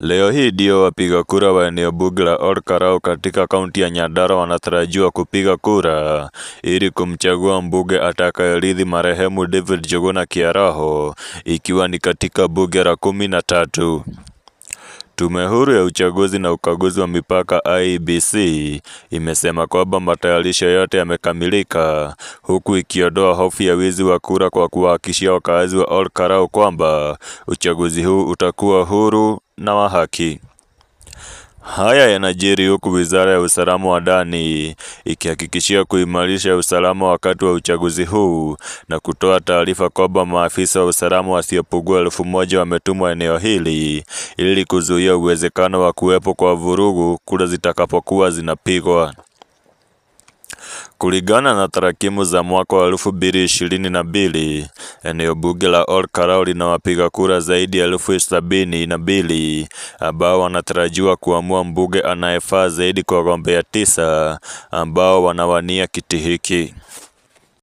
Leo hii ndio wapiga kura wa eneo bunge la Olkarau katika kaunti ya Nyandarua wanatarajiwa kupiga kura ili kumchagua mbunge atakayerithi marehemu David Njuguna Kiaraho, ikiwa ni katika bunge la 13. Tume huru ya uchaguzi na ukaguzi wa mipaka IEBC imesema kwamba matayarisho yote yamekamilika, huku ikiondoa hofu ya wizi wa kura kwa kuwahakikishia wakazi wa Olkarau kwamba uchaguzi huu utakuwa huru na wa haki. Haya yanajiri huku wizara ya usalama wa ndani ikihakikishia kuimarisha usalama wakati wa uchaguzi huu na kutoa taarifa kwamba maafisa wa usalama wasiopungua 1000 wametumwa eneo hili ili kuzuia uwezekano wa kuwepo kwa vurugu kura zitakapokuwa zinapigwa. Kulingana na tarakimu za mwaka wa 2022, eneo bunge la Olkarau lina wapiga kura zaidi ya 72,000 ambao wanatarajiwa kuamua mbunge anayefaa zaidi kwa wagombea 9 ambao wanawania kiti hiki.